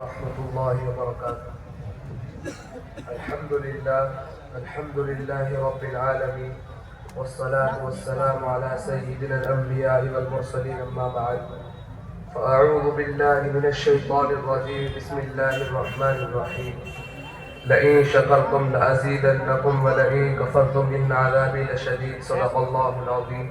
ورحمة الله وبركاته. الحمد لله رب العالمين، والصلاة والسلام على سيدنا الأنبياء والمرسلين، أما بعد، فأعوذ بالله من الشيطان الرجيم. بسم الله الرحمن الرحيم. لئن شكرتم لأزيدنكم ولئن كفرتم إن عذابي لشديد. صدق الله العظيم.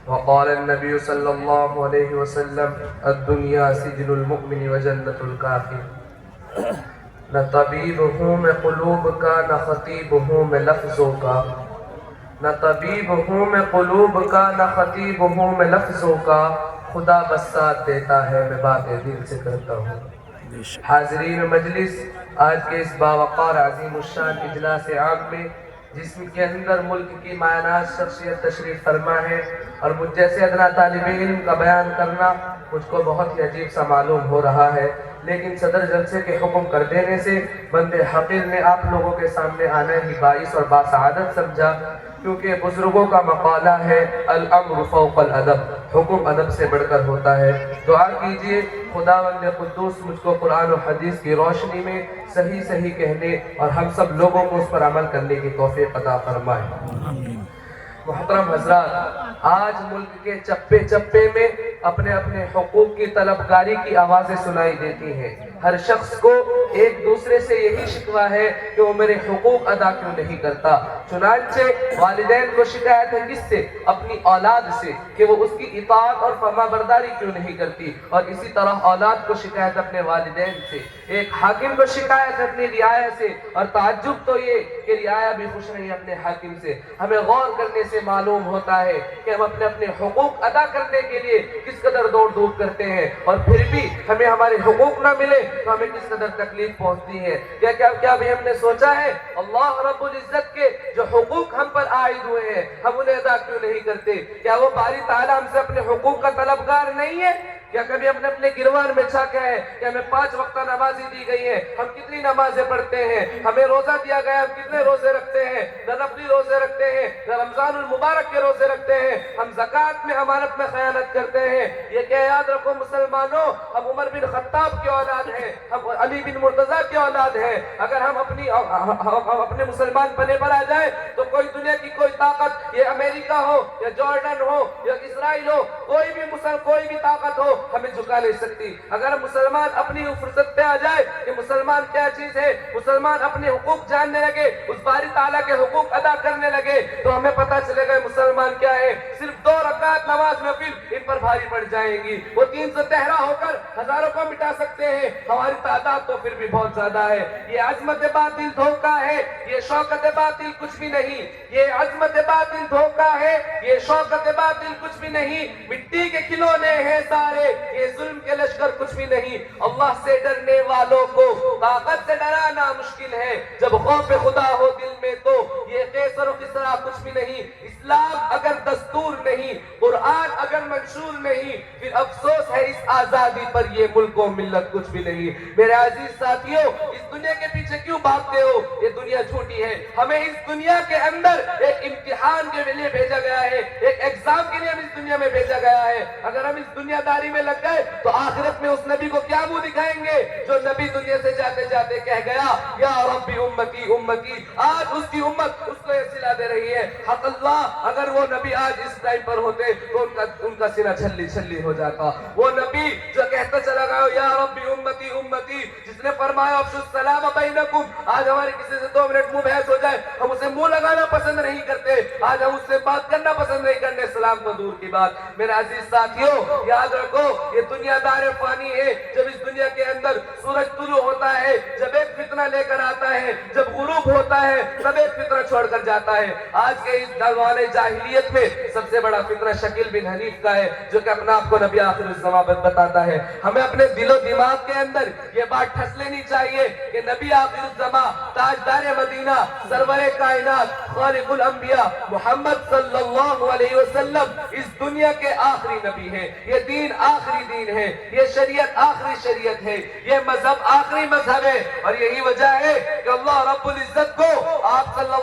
وقال النبي صلى الله عليه وسلم: الدنيا سجن المؤمن وجنة الكافر. نہ طبیب ہوں میں قلوب کا، نہ خطیب ہوں میں لفظوں کا. نہ طبیب ہوں میں قلوب کا، نہ خطیب ہوں میں لفظوں کا. خدا بس ساتھ دیتا ہے، میں باتیں دل سے کرتا ہوں. حاضرین مجلس، آج کے اس باوقار عظیم الشان اجلاس عام میں، جس کے اندر ملک کی مایاناز شخصیت تشریف فرما ہے، اور مجھ جیسے ادنا طالب علم کا بیان کرنا مجھ کو بہت ہی عجیب سا معلوم ہو رہا ہے، لیکن صدر جلسے کے حکم کر دینے سے بند حقیر نے آپ لوگوں کے سامنے آنا ہی باعث اور باسعادت سمجھا، کیونکہ بزرگوں کا مقالہ ہے الامر فوق الادب، حکم ادب سے بڑھ کر ہوتا ہے. دعا کیجئے خداوند قدوس مجھ کو قرآن و حدیث کی روشنی میں صحیح صحیح کہنے اور ہم سب لوگوں کو اس پر عمل کرنے کی توفیق عطا فرمائے. محترم حضرات، آج ملک کے چپے چپے میں اپنے اپنے حقوق کی طلبگاری کی آوازیں سنائی دیتی ہیں. ہر شخص کو ایک دوسرے سے یہی شکوہ ہے کہ وہ میرے حقوق ادا کیوں نہیں کرتا. چنانچہ والدین کو شکایت ہے کس سے؟ اپنی اولاد سے، کہ وہ اس کی اطاعت اور فرمانبرداری کیوں نہیں کرتی. اور اسی طرح اولاد کو شکایت اپنے والدین سے، ایک حاکم کو شکایت ہے اپنی رعایا سے، اور تعجب تو یہ کہ رعایا بھی خوش نہیں اپنے حاکم سے. ہمیں غور کرنے سے معلوم ہوتا ہے کہ ہم اپنے اپنے حقوق ادا کرنے کے لیے کس قدر دوڑ دھوپ کرتے ہیں، اور پھر بھی ہمیں ہمارے حقوق نہ ملے تو ہمیں کس قدر تکلیف پہنچتی ہے. کیا بھی ہم نے سوچا ہے اللہ رب العزت کے جو حقوق ہم پر عائد ہوئے ہیں ہم انہیں ادا کیوں نہیں کرتے؟ کیا وہ باری تعالیٰ ہم سے اپنے حقوق کا طلبگار نہیں ہے؟ کیا کبھی ہم نے اپنے گروان میں چھاکا ہے کہ ہمیں 5 وقتہ نمازی دی گئی ہیں، ہم کتنی نمازیں پڑھتے ہیں؟ ہمیں روزہ دیا گیا، ہم کتنے روزے رکھتے ہیں؟ نہ نفلی روزے رکھتے ہیں، نہ رمضان المبارک کے روزے رکھتے ہیں. ہم زکوٰۃ میں امانت میں خیانت کرتے ہیں. یہ کیا یاد رکھو مسلمانوں، ہم عمر بن خطاب کی اولاد ہیں، ہم علی بن مرتضیٰ کی اولاد ہیں. اگر ہم اپنے مسلمان پنے پر آ جائیں تو کوئی دنیا کی کوئی طاقت، یہ امریکہ ہو یا جارڈن ہو یا اسرائیل ہو، کوئی بھی طاقت ہو ہمیں جھکا نہیں سکتی. اگر مسلمان اپنی فرصت پہ آ جائے کہ مسلمان کیا چیز ہے، مسلمان اپنے حقوق جاننے لگے، اس باری تعالیٰ کے حقوق ادا کرنے لگے، تو ہمیں پتہ چلے گا مسلمان کیا ہے. صرف 2 رکعت نماز نفل ان پر بھاری پڑ جائیں گی. وہ 300 تہرا ہو کر ہزاروں کو مٹا سکتے ہیں، ہماری تعداد تو پھر بھی بہت زیادہ ہے. یہ عظمت باطل دھوکہ ہے، یہ شوکت باطل کچھ بھی نہیں. یہ عظمت باطل دھوکہ ہے، یہ شوکت باطل کچھ بھی نہیں. مٹی کے کھلونے ہیں سارے، یہ ظلم کے لشکر کچھ بھی نہیں. اللہ سے ڈرنے والوں کو طاقت سے ڈرانا مشکل ہے، جب خوف خدا ہو دل میں تو یہ قیصر و کسریٰ کچھ بھی نہیں. اسلام اگر دستور نہیں، قرآن اگر منشور نہیں، پھر افسوس ہے اس آزادی پر، یہ ملک و ملت کچھ بھی نہیں. میرے عزیز ساتھیوں، اس دنیا کے پیچھے کیوں بھاگتے ہو؟ یہ دنیا جھوٹی ہے. ہمیں اس دنیا کے اندر ایک امتحان کے لیے بھیجا گیا ہے، ایک ایگزام کے لیے ہم اس دنیا میں بھیجا گیا ہے. اگر ہم اس دنیا داری میں لگ گئے تو آخرت میں اس نبی کو کیا منہ دکھائیں گے جو نبی دنیا سے جاتے جاتے کہہ گیا یا ربی امتی امتی. آج اس کی امت اس کو یہ صلہ دے رہی ہے. حق اللہ، اگر وہ نبی آج اس ٹائم پر ہوتے تو ان کا سینہ چھلی چھلی ہو جاتا. وہ نبی جو کہتا چلا گیا یا ربی امتی امتی، جس نے فرمایا افشوا السلام بینکم. آج ہمارے کسی سے 2 منٹ منہ بحث ہو جائے ہم اسے منہ لگانا پسند نہیں کرتے، آج ہم اس سے بات کرنا پسند نہیں کرنے، سلام تو دور کی بات. میرے عزیز ساتھیوں، یاد رکھو یہ دنیا دار فانی ہے. جب اس دنیا کے اندر سورج طلوع ہوتا ہے، جب ایک فتنہ لے کر آتا ہے، جب غروب ہوتا ہے تب ایک فتنہ چھوڑ کر جاتا ہے. آج کے اس دوران جاہلیت میں سب سے بڑا فتنہ شکیل بن حنیف کا ہے، جو کہ اپنا آپ کو نبی آخر الزمان بتاتا ہے. ہمیں اپنے دل و دماغ کے اندر یہ بات ٹھس لینی چاہیے کہ نبی آخر الزمان، تاجدار مدینہ، سرور کائنات، خالق الانبیاء محمد صلی اللہ علیہ وسلم اس دنیا کے آخری نبی ہیں. یہ دین آخری دین ہے، یہ شریعت آخری شریعت ہے، یہ مذہب آخری مذہب ہے. اور یہی وجہ ہے کہ اللہ رب العزت کو آپ صلی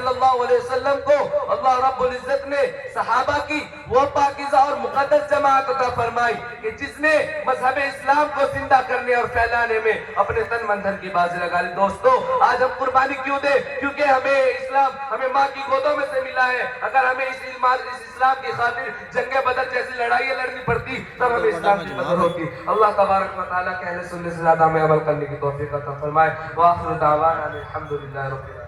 اللہ علیہ وسلم کو اللہ رب العزت نے صحابہ کی وہ پاکیزہ اور مقدس جماعت عطا فرمائی کہ جس نے مذہب اسلام کو زندہ کرنے اور پھیلانے میں اپنے تن من دھن کی بازی لگا لی. دوستو آج ہم قربانی کیوں دیں؟ کیونکہ ہمیں اسلام ہمیں ماں کی گودوں میں سے ملا ہے. اگر ہمیں اس اسلام کی خاطر جنگ بدر جیسی لڑائیاں لڑنی پڑتی تب ہمیں اسلام کی قدر ہوتی. اللہ تبارک و تعالیٰ کے اہل سنت سے زیادہ ہمیں عمل کرنے کی توفیق عطا فرمائے. وآخر دعوانا الحمدللہ رب العالمین.